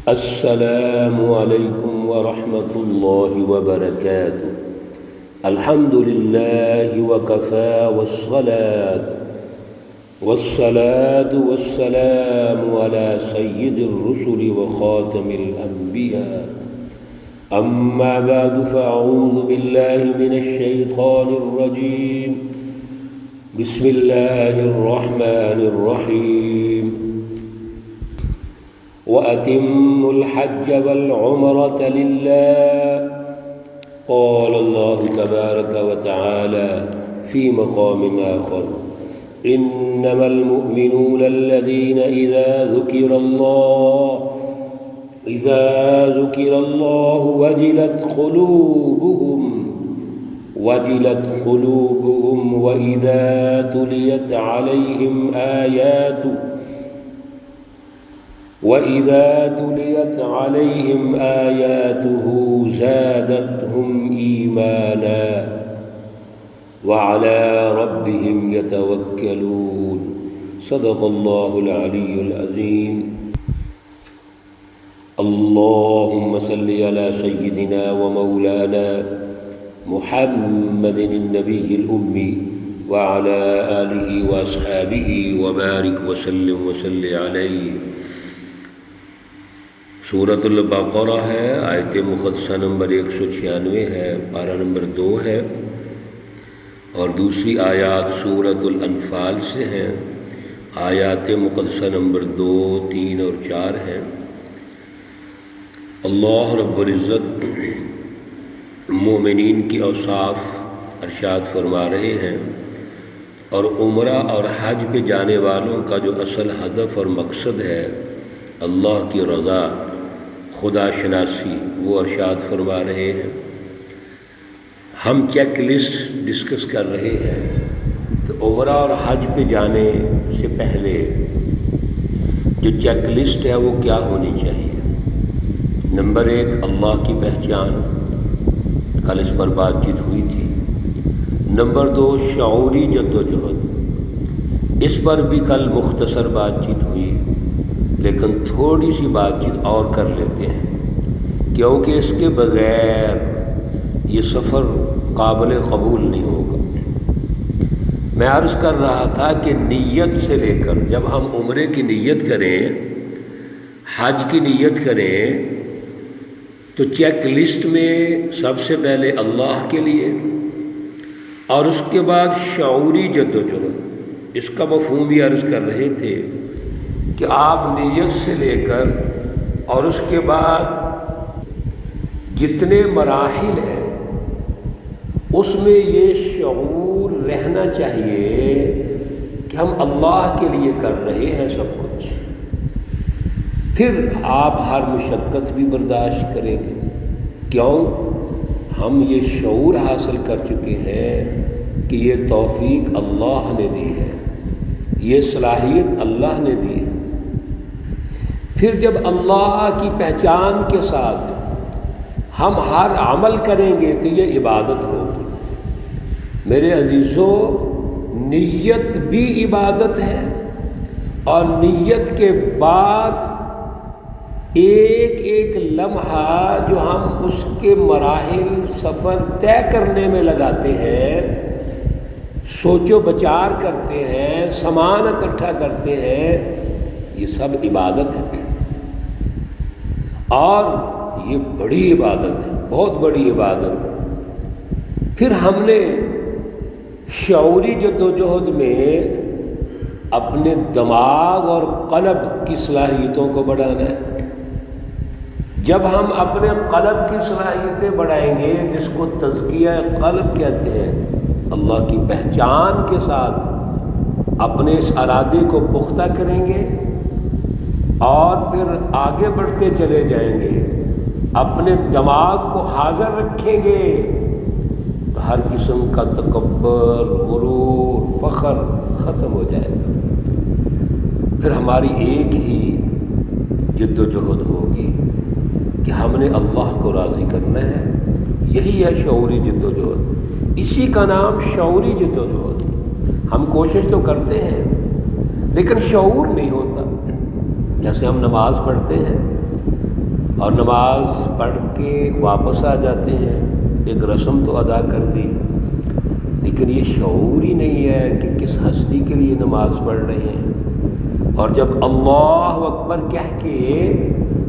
السلام علیکم ورحمۃ اللہ وبرکاتہ۔ الحمد للہ وکفی والصلاة والسلام علی سید الرسل وخاتم الانبیاء، اما بعد فاعوذ باللہ من الشیطان الرجیم، بسم اللہ الرحمن الرحیم۔ وَأَتِمُّوا الْحَجَّ وَالْعُمْرَةَ لِلَّهِ، قال الله تبارك وتعالى في مقام آخر: إنما المؤمنون الذين إذا ذكر الله وجلت قلوبهم وإذا تليت عليهم آياته زادتهم إيمانا وعلى ربهم يتوكلون۔ صدق الله العلي العظيم۔ اللهم صل على سيدنا ومولانا محمد النبي الأمي وعلى آله وأصحابه وبارك وسلم عليه۔ سورۃ البقرہ ہے، آیت مقدسہ نمبر 196 ہے، پارہ نمبر 2 ہے، اور دوسری آیات سورۃ الانفال سے ہیں، آیات مقدسہ نمبر 2، 3 اور 4 ہیں۔ اللہ رب العزت مومنین کی اوصاف ارشاد فرما رہے ہیں، اور عمرہ اور حج پہ جانے والوں کا جو اصل ہدف اور مقصد ہے، اللہ کی رضا، خدا شناسی، وہ ارشاد فرما رہے ہیں۔ ہم چیک لسٹ ڈسکس کر رہے ہیں کہ عمرہ اور حج پہ جانے سے پہلے جو چیک لسٹ ہے وہ کیا ہونی چاہیے۔ نمبر 1، اللہ کی پہچان، کل اس پر بات چیت ہوئی تھی۔ نمبر 2، شعوری جدوجہد، اس پر بھی کل مختصر بات چیت ہوئی، لیکن تھوڑی سی بات چیت اور کر لیتے ہیں، کیونکہ اس کے بغیر یہ سفر قابل قبول نہیں ہوگا۔ میں عرض کر رہا تھا کہ نیت سے لے کر، جب ہم عمرے کی نیت کریں، حج کی نیت کریں، تو چیک لسٹ میں سب سے پہلے اللہ کے لیے، اور اس کے بعد شعوری جدوجہد، اس کا مفہوم بھی عرض کر رہے تھے کہ آپ نیت سے لے کر اور اس کے بعد جتنے مراحل ہیں اس میں یہ شعور رہنا چاہیے کہ ہم اللہ کے لیے کر رہے ہیں سب کچھ۔ پھر آپ ہر مشقت بھی برداشت کریں گے، کیوں؟ ہم یہ شعور حاصل کر چکے ہیں کہ یہ توفیق اللہ نے دی ہے، یہ صلاحیت اللہ نے دی ہے۔ پھر جب اللہ کی پہچان کے ساتھ ہم ہر عمل کریں گے تو یہ عبادت ہوگی۔ میرے عزیزوں، نیت بھی عبادت ہے، اور نیت کے بعد ایک ایک لمحہ جو ہم اس کے مراحل سفر طے کرنے میں لگاتے ہیں، سوچ و بچار کرتے ہیں، سامان اکٹھا کرتے ہیں، یہ سب عبادت ہے، اور یہ بڑی عبادت ہے، بہت بڑی عبادت۔ پھر ہم نے شعوری جدوجہد میں اپنے دماغ اور قلب کی صلاحیتوں کو بڑھانا ہے۔ جب ہم اپنے قلب کی صلاحیتیں بڑھائیں گے، جس کو تزکیہ قلب کہتے ہیں، اللہ کی پہچان کے ساتھ اپنے اس ارادے کو پختہ کریں گے، اور پھر آگے بڑھتے چلے جائیں گے، اپنے دماغ کو حاضر رکھیں گے، تو ہر قسم کا تکبر، غرور، فخر ختم ہو جائے گا۔ پھر ہماری ایک ہی جدوجہد ہوگی کہ ہم نے اللہ کو راضی کرنا ہے۔ یہی ہے شعوری جدوجہد، اسی کا نام شعوری جدوجہد۔ ہم کوشش تو کرتے ہیں لیکن شعور نہیں ہوتا۔ جیسے ہم نماز پڑھتے ہیں اور نماز پڑھ کے واپس آ جاتے ہیں، ایک رسم تو ادا کر دی، لیکن یہ شعور ہی نہیں ہے کہ کس ہستی کے لیے نماز پڑھ رہے ہیں۔ اور جب اللہ اکبر کہہ کے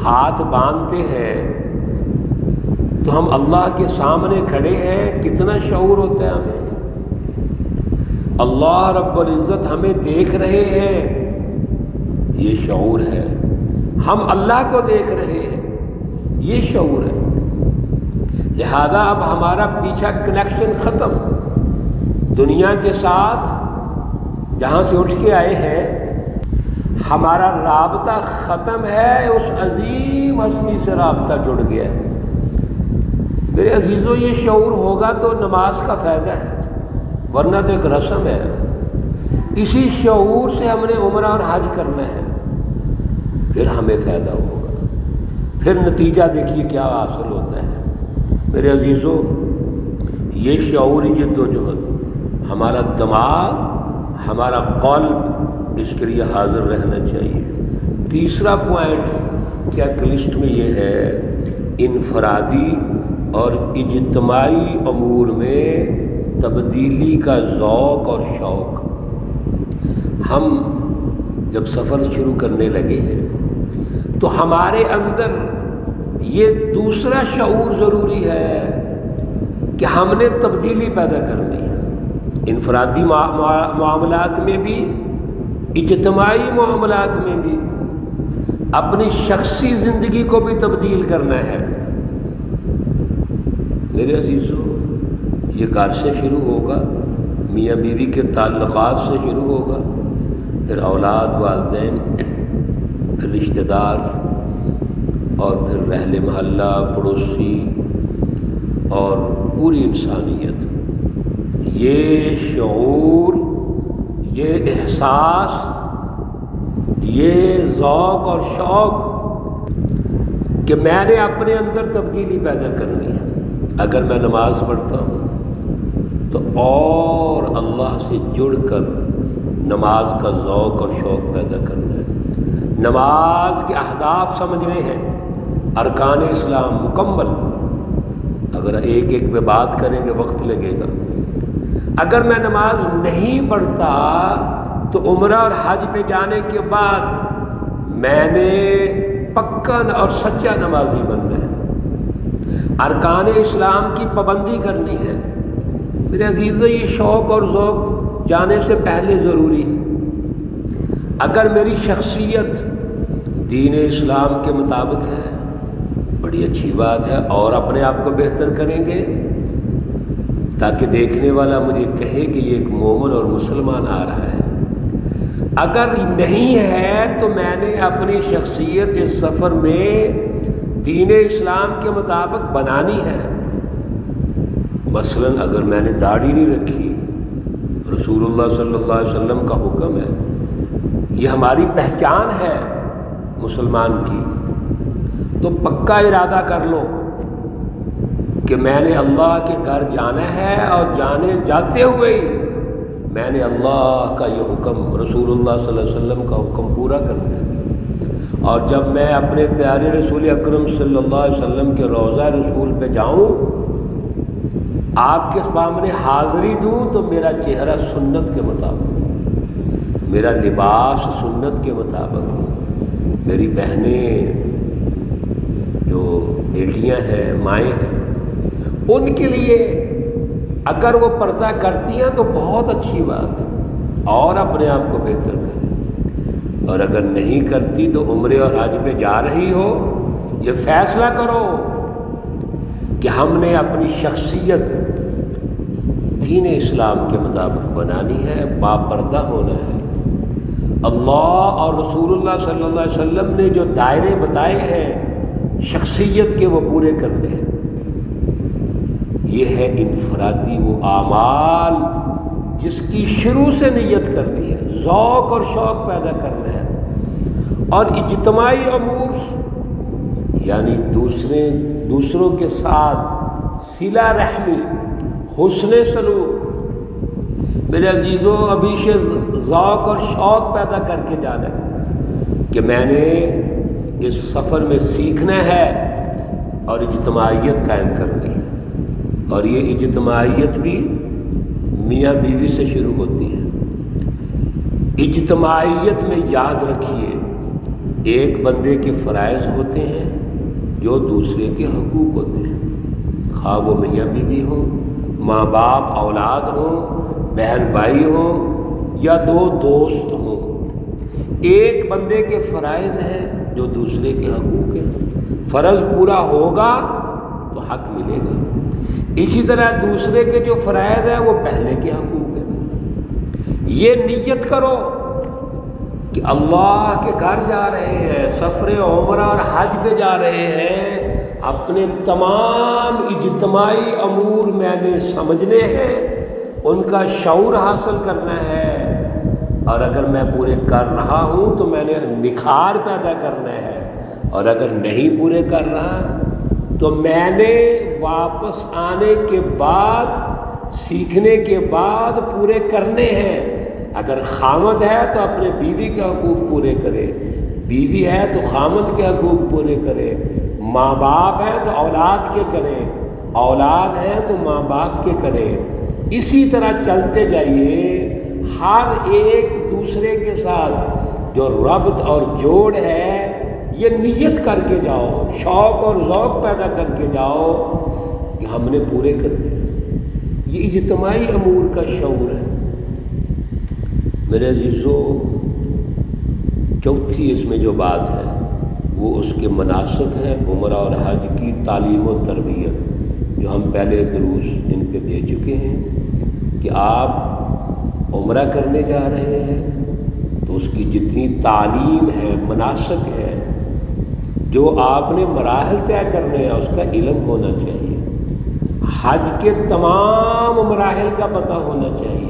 ہاتھ باندھتے ہیں تو ہم اللہ کے سامنے کھڑے ہیں، کتنا شعور ہوتا ہے ہمیں؟ اللہ رب العزت ہمیں دیکھ رہے ہیں، یہ شعور ہے۔ ہم اللہ کو دیکھ رہے ہیں، یہ شعور ہے۔ لہذا اب ہمارا پیچھا کنیکشن ختم، دنیا کے ساتھ جہاں سے اٹھ کے آئے ہیں ہمارا رابطہ ختم ہے، اس عظیم ہستی سے رابطہ جڑ گیا ہے۔ میرے عزیزو، یہ شعور ہوگا تو نماز کا فائدہ ہے، ورنہ تو ایک رسم ہے۔ اسی شعور سے ہم نے عمرہ اور حج کرنا ہے، پھر ہمیں فائدہ ہوگا، پھر نتیجہ دیکھیے کیا حاصل ہوتا ہے۔ میرے عزیزو، یہ شعوری جد و جہد، ہمارا دماغ، ہمارا قلب اس کے لیے حاضر رہنا چاہیے۔ تیسرا پوائنٹ چیک لسٹ میں یہ ہے، انفرادی اور اجتماعی امور میں تبدیلی کا ذوق اور شوق۔ ہم جب سفر شروع کرنے لگے ہیں تو ہمارے اندر یہ دوسرا شعور ضروری ہے کہ ہم نے تبدیلی پیدا کرنی ہے، انفرادی معاملات میں بھی، اجتماعی معاملات میں بھی، اپنی شخصی زندگی کو بھی تبدیل کرنا ہے۔ میرے عزیزو، یہ گھر سے شروع ہوگا، میاں بیوی کے تعلقات سے شروع ہوگا، پھر اولاد، والدین، پھر رشتہ دار، اور پھر اہل محلہ، پڑوسی، اور پوری انسانیت۔ یہ شعور، یہ احساس، یہ ذوق اور شوق کہ میں نے اپنے اندر تبدیلی پیدا کرنی ہے۔ اگر میں نماز پڑھتا ہوں تو اور اللہ سے جڑ کر نماز کا ذوق اور شوق پیدا کرنا ہے، نماز کے اہداف سمجھنے ہیں، ارکان اسلام مکمل۔ اگر ایک ایک پہ بات کریں گے وقت لگے گا۔ اگر میں نماز نہیں پڑھتا تو عمرہ اور حج پہ جانے کے بعد میں نے پکا اور سچا نمازی بننا ہے، ارکان اسلام کی پابندی کرنی ہے۔ میرے عزیزو، یہ شوق اور ذوق جانے سے پہلے ضروری ہے۔ اگر میری شخصیت دین اسلام کے مطابق ہے، بڑی اچھی بات ہے، اور اپنے آپ کو بہتر کریں گے تاکہ دیکھنے والا مجھے کہے کہ یہ ایک مومن اور مسلمان آ رہا ہے۔ اگر نہیں ہے تو میں نے اپنی شخصیت اس سفر میں دین اسلام کے مطابق بنانی ہے۔ مثلا اگر میں نے داڑھی نہیں رکھی، رسول اللہ صلی اللہ علیہ وسلم کا حکم ہے، یہ ہماری پہچان ہے مسلمان کی، تو پکا ارادہ کر لو کہ میں نے اللہ کے گھر جانا ہے، اور جاتے ہوئے ہی میں نے اللہ کا یہ حکم، رسول اللہ صلی اللہ علیہ وسلم کا حکم پورا کرنا ہے۔ اور جب میں اپنے پیارے رسول اکرم صلی اللہ علیہ وسلم کے روضہ رسول پہ جاؤں، آپ کے سامنے حاضری دوں، تو میرا چہرہ سنت کے مطابق، میرا لباس سنت کے مطابق ہو۔ میری بہنیں جو بیٹیاں ہیں، مائیں ہیں، ان کے لیے اگر وہ پردہ کرتی ہیں تو بہت اچھی بات ہے، اور اپنے آپ کو بہتر کریں۔ اور اگر نہیں کرتی تو عمرے اور حج پہ جا رہی ہو، یہ فیصلہ کرو کہ ہم نے اپنی شخصیت دین اسلام کے مطابق بنانی ہے، باپردہ ہونا ہے۔ اللہ اور رسول اللہ صلی اللہ علیہ وسلم نے جو دائرے بتائے ہیں شخصیت کے، وہ پورے کرنے ہیں۔ یہ ہے انفرادی وہ اعمال جس کی شروع سے نیت کرنی ہے، ذوق اور شوق پیدا کرنا ہے۔ اور اجتماعی امور یعنی دوسروں کے ساتھ صلہ رحمی، حسن سلوک۔ میرے عزیزوں، ابھی سے ذوق اور شوق پیدا کر کے جانا ہے کہ میں نے اس سفر میں سیکھنا ہے اور اجتماعیت قائم کرنی ہے، اور یہ اجتماعیت بھی میاں بیوی سے شروع ہوتی ہے۔ اجتماعیت میں یاد رکھیے ایک بندے کے فرائض ہوتے ہیں جو دوسرے کے حقوق ہوتے ہیں، خواہ وہ میاں بیوی ہوں، ماں باپ اولاد ہوں، بہن بھائی ہوں، یا دو دوست ہوں۔ ایک بندے کے فرائض ہیں جو دوسرے کے حقوق ہیں، فرض پورا ہوگا تو حق ملے گا۔ اسی طرح دوسرے کے جو فرائض ہیں وہ پہلے کے حقوق ہیں۔ یہ نیت کرو کہ اللہ کے گھر جا رہے ہیں، سفر عمرہ اور حج پہ جا رہے ہیں، اپنے تمام اجتماعی امور میں نے سمجھنے ہیں، ان کا شعور حاصل کرنا ہے، اور اگر میں پورے کر رہا ہوں تو میں نے نکھار پیدا کرنا ہے، اور اگر نہیں پورے کر رہا تو میں نے واپس آنے کے بعد، سیکھنے کے بعد پورے کرنے ہیں۔ اگر خامد ہے تو اپنے بیوی کے حقوق پورے کرے، بیوی ہے تو خامد کے حقوق پورے کرے، ماں باپ ہیں تو اولاد کے کرے، اولاد ہیں تو ماں باپ کے کرے۔ اسی طرح چلتے جائیے، ہر ایک دوسرے کے ساتھ جو ربط اور جوڑ ہے یہ نیت کر کے جاؤ، شوق اور ذوق پیدا کر کے جاؤ کہ ہم نے پورے کرنے ہیں۔ یہ اجتماعی امور کا شعور ہے۔ میرے عزیزو، چوتھی اس میں جو بات ہے وہ اس کے مناسک ہے عمرہ اور حج کی تعلیم و تربیت، جو ہم پہلے دروس ان پہ دے چکے ہیں کہ آپ عمرہ کرنے جا رہے ہیں تو اس کی جتنی تعلیم ہے، مناسک ہے، جو آپ نے مراحل طے کرنے ہیں اس کا علم ہونا چاہیے، حج کے تمام مراحل کا پتہ ہونا چاہیے،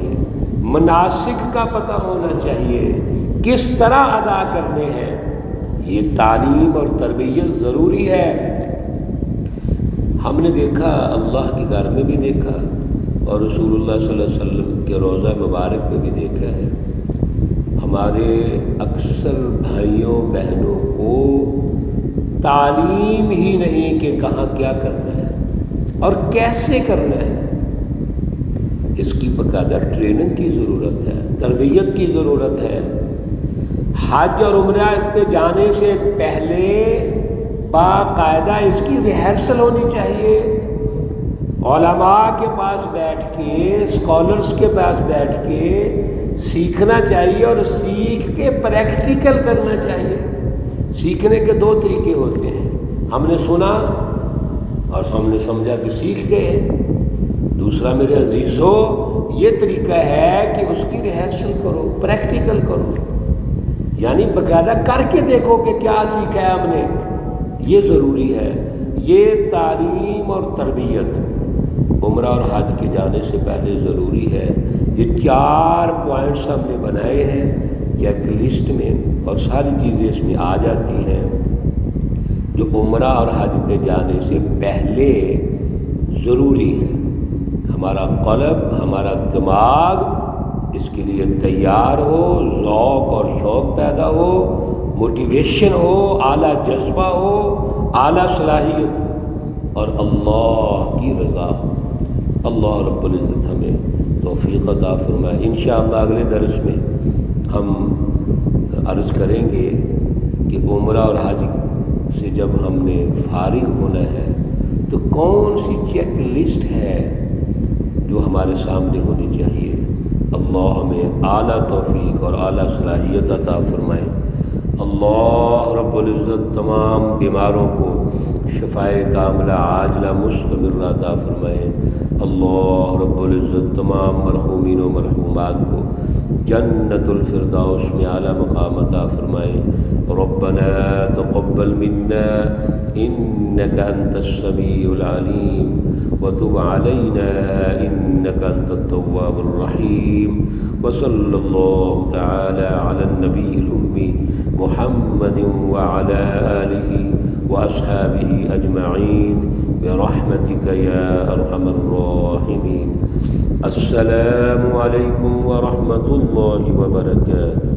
مناسک کا پتہ ہونا چاہیے، کس طرح ادا کرنے ہیں۔ یہ تعلیم اور تربیت ضروری ہے۔ ہم نے دیکھا، اللہ کے گھر میں بھی دیکھا اور رسول اللہ صلی اللہ علیہ وسلم کے روضہ مبارک میں بھی دیکھا ہے، ہمارے اکثر بھائیوں بہنوں کو تعلیم ہی نہیں کہ کہاں کیا کرنا ہے اور کیسے کرنا ہے۔ اس کی باقاعدہ ٹریننگ کی ضرورت ہے، تربیت کی ضرورت ہے۔ حج اور عمرہ پہ جانے سے پہلے باقاعدہ اس کی ریہرسل ہونی چاہیے، علماء کے پاس بیٹھ کے، اسکالرس کے پاس بیٹھ کے سیکھنا چاہیے، اور سیکھ کے پریکٹیکل کرنا چاہیے۔ سیکھنے کے دو طریقے ہوتے ہیں، ہم نے سنا اور ہم نے سمجھا کہ سیکھ گئے۔ دوسرا میرے عزیزو، یہ طریقہ ہے کہ اس کی ریہرسل کرو، پریکٹیکل کرو، یعنی باقاعدہ کر کے دیکھو کہ کیا سیکھا ہے ہم نے۔ یہ ضروری ہے۔ یہ تعلیم اور تربیت عمرہ اور حج کے جانے سے پہلے ضروری ہے۔ یہ 4 پوائنٹس ہم نے بنائے ہیں چیک لسٹ میں، اور ساری چیزیں اس میں آ جاتی ہیں جو عمرہ اور حج پہ جانے سے پہلے ضروری ہے۔ ہمارا قلب، ہمارا دماغ اس کے لیے تیار ہو، ذوق اور شوق پیدا ہو، موٹیویشن ہو، اعلیٰ جذبہ ہو، اعلیٰ صلاحیت ہو، اور اللہ کی رضا ہو۔ اللہ رب العزت ہمیں توفیق عطا فرمائے۔ انشاءاللہ اگلے درس میں ہم عرض کریں گے کہ عمرہ اور حج سے جب ہم نے فارغ ہونا ہے تو کون سی چیک لسٹ ہے جو ہمارے سامنے ہونی چاہیے۔ اللہ ہمیں اعلیٰ توفیق اور اعلیٰ صلاحیت عطا فرمائے۔ اللہ رب العزت تمام بیماروں کو شفائے کاملہ عاجلہ مستمرہ عطا فرمائے۔ اللہ رب العزت تمام مرحومین و مرحومات کو جنت الفردوس میں اعلیٰ مقام عطا فرمائے۔ ربنا تقبل منا انك انت السميع العليم وتب علينا انك انت التواب الرحيم، وصلى الله تعالى على النبي الأمي محمد وعلى آله وأصحابه أجمعين برحمتك يا أرحم الراحمين۔ السلام عليكم ورحمة الله وبركاته۔